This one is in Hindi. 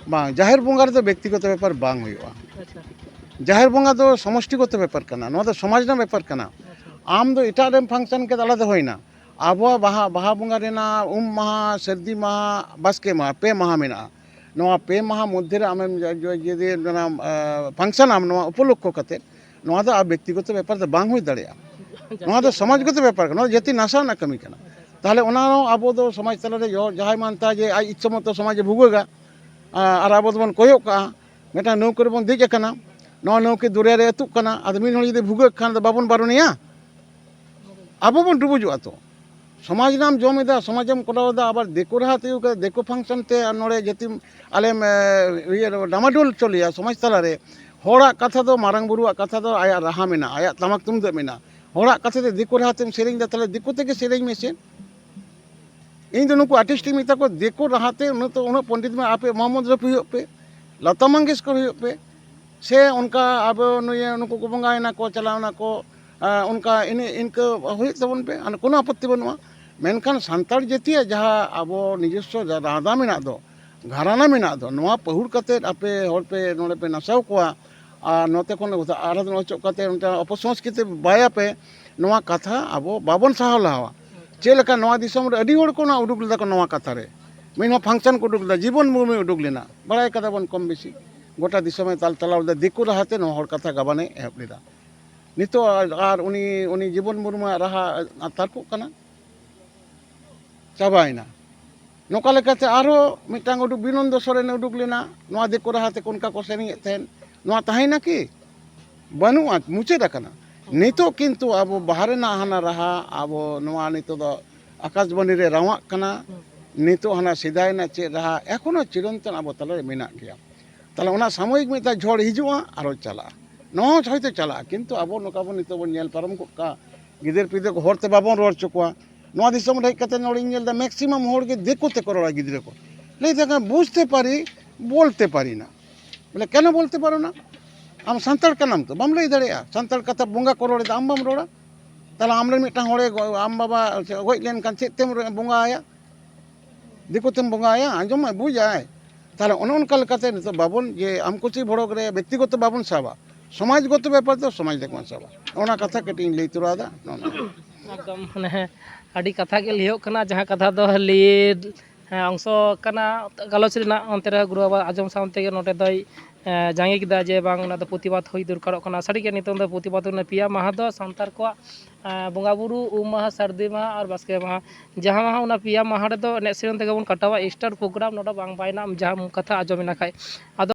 बांग जाहिर बंगा रे व्यक्तिगत व्यापार बांग हुआ जाहिर बंगा दो समष्टिगत व्यापार कना नोआ दो समाज ना व्यापार कना आम दो इटा रेम फंक्शन के आलादा होइना आबो बाहा बाहा बंगा रेना महा सर्दी महा बास्के महा पे महा मेना नोआ पे महा मध्य रे आमेम जदि फंक्शन आम नोआ उपलक्ष्य कते नोआ दो व्यक्तिगत व्यापार दो बांग हुई दाड़ेया नोआ दो समाजगत व्यापार कना जति नासा ना कमी कना ताहले ओना आबो दो समाज तला रे जहाय मानता जे आज इच्छा मतो समाज भुगेगा और आबो दोबन कोयक का मेटा नौके रे बन देज कना नोआ नौके दुरिया रे अतुक कना आदमी हण जदि भुगेग खान दो बाबन बारनिया आबो बन डुबुजुआ तो समाज नाम जमेदा समाजम करावदा आबार देखो रहा ते देखो फंक्शन ते नोड़े जति आले डामाडोल चलिया समाज तला रे होड़ा कथा दो मारंग बुरुआ कथा दो आया रहा मेना आया तमाक तुमदे मेना होड़ा कथा दे देखो रहा तेम सेरेंग दा तले देखो ते के सेरेंग मेसे इन दोनों को आर्टिस्ट मिता को देखो रहा थे उन तो उन पंडित में आपे मोहम्मद रफी पे लता मंगेशकर पे से उनका अब उनको को बंगायना को चलावना को उनका इन इनको हुई तबन पे कोनो आपत्ति बनुआ मेनखान सांतार जाति जहाँ अब निजस्व राधा मेना दो घराना मेना दो नोआ पहुर कते आपे हर पे नोड़े पे नसाव कोआ नोते कोन आराधना होचो कते उनका अपसंस्कृति बाया पे नोआ कथा अब बाबन साहा लावा चेलका नोआ दिसम रे अडी होड़ को ना उडुक लेदा को नोआ कथा रे मेन फंक्शन को उडुक लेदा जीवन मुर्मे उडुक लेना बड़ाय कदा बन कम बेसी गोटा दिसम ताल तलाव दा दिकु रहाते नो होड़ कथा गाबाने एहब लेदा नितो आर उनी जीवन मुर्मा रहा तारको कना चाबायना नोका लेकाते आरो मिटांग उडुक बिनंद सोरेन उडुक लेना नोआ दिकु रहाते कोनका को सेरिंग एथेन नोआ ताहेना की बनुआ मुचे दकना नितो किंतु अब बाहर ना हाना रहा अब नोआ नितो दो आकाशबाणी रे रावाक कना नितो हाना सिदाय ना चे रहा एखोनो चिरंतन अब तले मेना गया ताले ओना सामयिक मिता झड़ हिजुआ आरो चला नो हयतो चला किंतु अब नोका बन नितो बन नेल पारम का गिदर पिदर को होरते बाबन रोर चुकवा नोआ दिसम रे कते नोड़ी नेल दा मैक्सिमम होड़ के देखोते करोड़ा गिदर को ले देखा बुझते पारी बोलते पारी ना बोले केन बोलते पारो ना आम सान्ताड़ कनाम तो बाम लई दाड़ेया सान्ताड़ कथा बंगा करोड़े आम बाम रोड़ा ताला आमरे मिटा होड़े आम बाबा गज लेन कान चेद तेम बंगा आया दिको तेम बंगा आया आंजम बुझाय ताहले ओन ओनका लेकाते नितो बाबन जे आम कुची भड़क रे व्यक्तिगत बाबन साबा समाजगत व्यापार तो समाज देखमान साबा ओना कथा कटिंग लई तुरादा एकदम माने आडी कथा के लियो कना जहां कथा दो लीड अंश कना गालोच रेना अंते रे गुरु बाबा आजम साउंते के नोटे दई जांगे किदा जे बांग ना दो प्रतिबाद होई दरकारों कना साड़ी के नितों दो प्रतिबाद ने पिया माहा दो सांतार को बंगा बुरु उम माहा सर्दी माहा और बास्के माहा जहां माहा उना पिया माहा रे दो ने सेरन ते गबन कटावा स्टार प्रोग्राम नोटा बांग बायना जहां कथा आजम ना खाय।